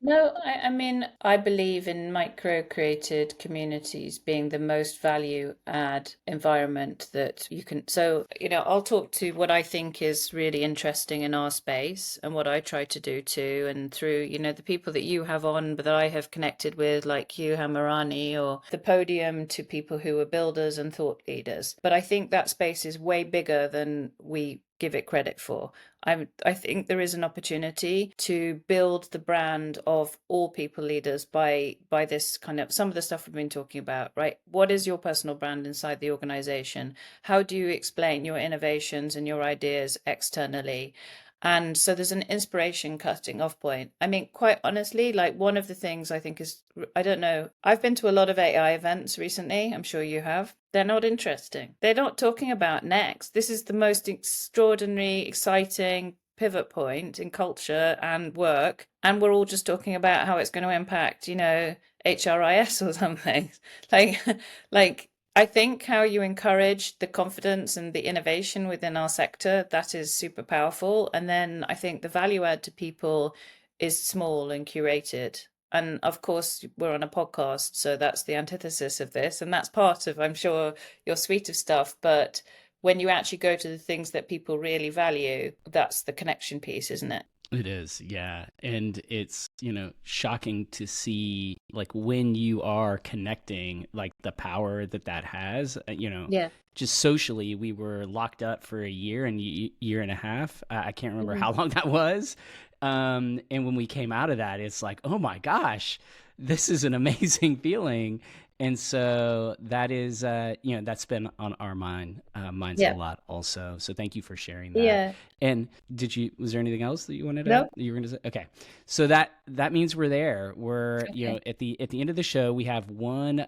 No, I mean, I believe in micro-created communities being the most value add environment that you can. So, I'll talk to what I think is really interesting in our space and what I try to do too. And through, the people that you have on, but that I have connected with, like you, Hamarani, or the podium to people who are builders and thought leaders. But I think that space is way bigger than we give it credit for. I think there is an opportunity to build the brand of all people leaders by this kind of some of the stuff we've been talking about, right? What is your personal brand inside the organization? How do you explain your innovations and your ideas externally? And so there's an inspiration cutting off point. I mean, quite honestly, like one of the things I think is, I don't know, I've been to a lot of AI events recently. I'm sure you have. They're not interesting. They're not talking about next. This is the most extraordinary, exciting pivot point in culture and work. And we're all just talking about how it's going to impact, HRIS or something. Like, like I think how you encourage the confidence and the innovation within our sector, that is super powerful. And then I think the value add to people is small and curated. And of course, we're on a podcast, so that's the antithesis of this. And that's part of, I'm sure, your suite of stuff. But when you actually go to the things that people really value, that's the connection piece, isn't it? It is, yeah. And it's, shocking to see like when you are connecting, like the power that has, Yeah. just socially, we were locked up for a year and year and a half. I can't remember how long that was. And when we came out of that, it's like, oh my gosh, this is an amazing feeling. And so that is, that's been on our minds Yeah. a lot also. So thank you for sharing that. Yeah. And was there anything else that you wanted to, No. you were going to say? Okay. So that means we're there. We're, Okay. at the end of the show, we have one,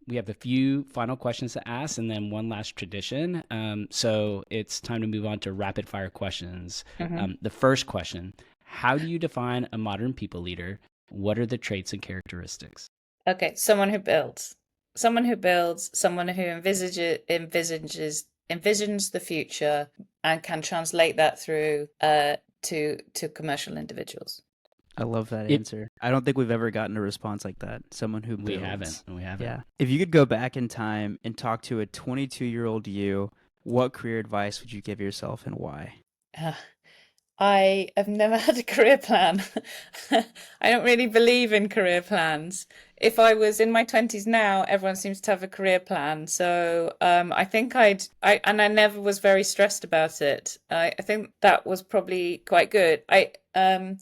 we have a few final questions to ask and then one last tradition. So it's time to move on to rapid fire questions. The first question, how do you define a modern people leader? What are the traits and characteristics? Okay, someone who builds, someone who envisions the future and can translate that through to commercial individuals. I love that It- answer. I don't think we've ever gotten a response like that. Someone who We builds. haven't. Yeah. If you could go back in time and talk to a 22-year-old you, what career advice would you give yourself and why? I have never had a career plan. I don't really believe in career plans. If I was in my 20s now, everyone seems to have a career plan. So I think I never was very stressed about it. I think that was probably quite good. I'm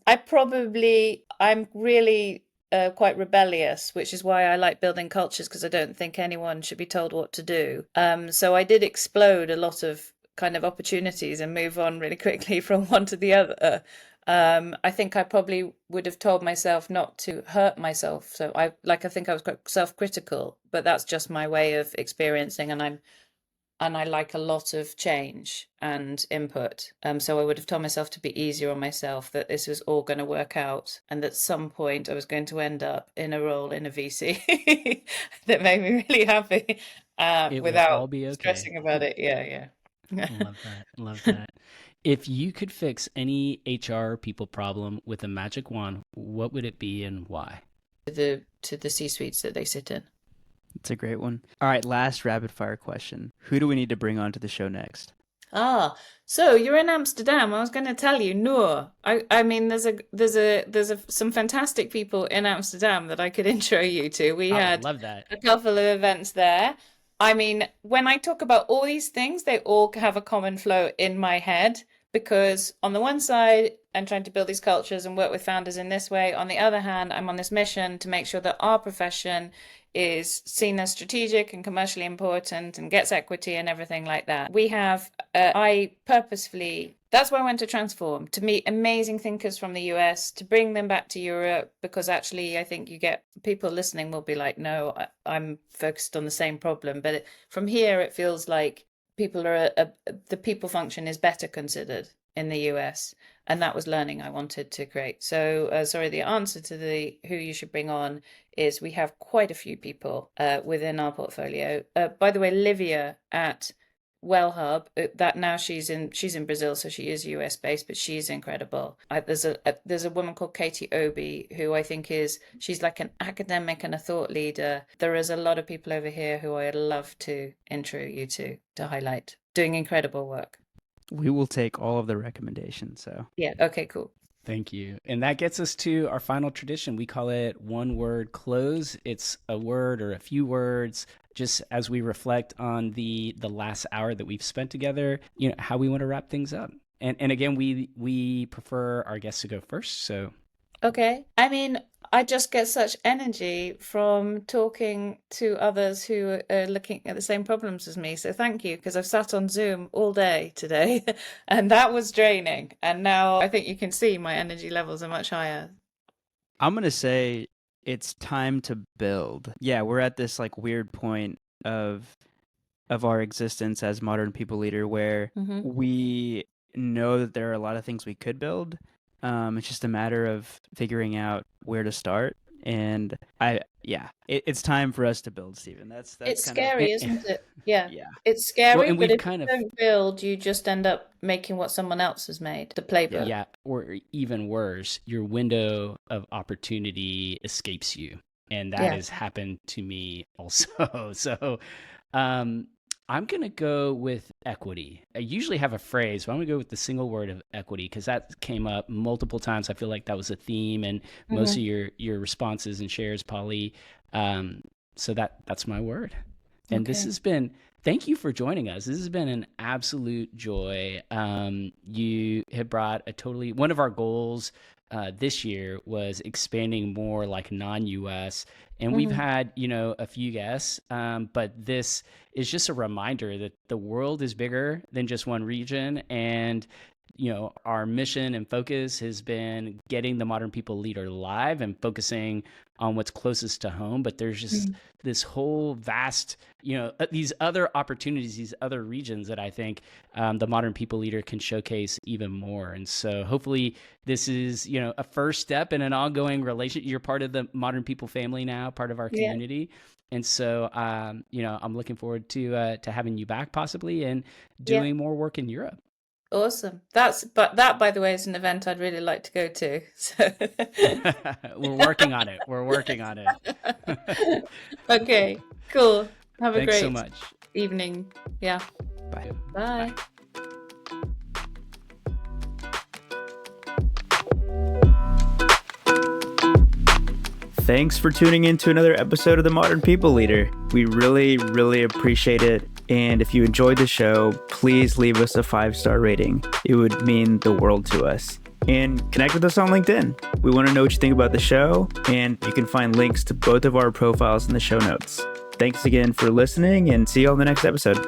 really quite rebellious, which is why I like building cultures, because I don't think anyone should be told what to do. So I did explode a lot of kind of opportunities and move on really quickly from one to the other. I think I probably would have told myself not to hurt myself. So I think I was quite self-critical, but that's just my way of experiencing, and I'm and I like a lot of change and input. So I would have told myself to be easier on myself, that this was all going to work out, and at some point I was going to end up in a role in a VC that made me really happy It will all without be okay. stressing about it. Yeah. Love that. Love that. If you could fix any HR people problem with a magic wand, what would it be and why? To the C-suites that they sit in. It's a great one. All right, last rapid fire question. Who do we need to bring onto the show next? So you're in Amsterdam. I was going to tell you, Noor. I mean, there's some fantastic people in Amsterdam that I could intro you to. We had love that. a couple of events there. I mean, when I talk about all these things, they all have a common flow in my head, because on the one side, I'm trying to build these cultures and work with founders in this way. On the other hand, I'm on this mission to make sure that our profession is seen as strategic and commercially important and gets equity and everything like that. We have, I purposefully, that's why I went to Transform, to meet amazing thinkers from the US, to bring them back to Europe, because actually I think you get people listening will be like, no, I'm focused on the same problem. But from here, it feels like people are, the people function is better considered in the US. And that was learning I wanted to create. So, the answer to the who you should bring on is we have quite a few people within our portfolio. By the way, Livia at WellHub, that now she's in Brazil, so she is US based, but she's incredible. There's a woman called Katie Obi who I think she's like an academic and a thought leader. There is a lot of people over here who I'd love to intro you to highlight, doing incredible work. We will take all of the recommendations. So yeah, okay, cool. Thank you. And that gets us to our final tradition. We call it one word close. It's a word or a few words, just as we reflect on the last hour that we've spent together, how we want to wrap things up. And again, we prefer our guests to go first. So okay. I mean, I just get such energy from talking to others who are looking at the same problems as me. So thank you, because I've sat on Zoom all day today and that was draining. And now I think you can see my energy levels are much higher. I'm going to say it's time to build. Yeah, we're at this like weird point of our existence as modern people leader where we know that there are a lot of things we could build. It's just a matter of figuring out where to start. And it's time for us to build, Stephen. That's it's scary, isn't it? Yeah. It's scary, well, but if you don't build, you just end up making what someone else has made, the playbook. Yeah, or even worse, your window of opportunity escapes you. And that has happened to me also. So I'm going to go with equity. I usually have a phrase, but I'm going to go with the single word of equity, because that came up multiple times. I feel like that was a theme in most of your responses and shares, Polly. So that's my word. And this has been, thank you for joining us. This has been an absolute joy. You have brought one of our goals this year was expanding more like non-US, and we've had a few guests, but this is just a reminder that the world is bigger than just one region, and our mission and focus has been getting the Modern People Leader live and focusing on what's closest to home. But there's just this whole vast, these other opportunities, these other regions that I think the Modern People Leader can showcase even more. And so hopefully this is, a first step in an ongoing relationship. You're part of the Modern People family now, part of our community. And so, I'm looking forward to having you back possibly and doing more work in Europe. Awesome. That, by the way, is an event I'd really like to go to. So. We're working on it. Okay, cool. Have a Thanks great so much. evening. Yeah. Bye. Bye. Thanks for tuning in to another episode of The Modern People Leader. We really, really appreciate it. And if you enjoyed the show, please leave us a 5-star rating. It would mean the world to us. And connect with us on LinkedIn. We want to know what you think about the show, and you can find links to both of our profiles in the show notes. Thanks again for listening, and see you on the next episode.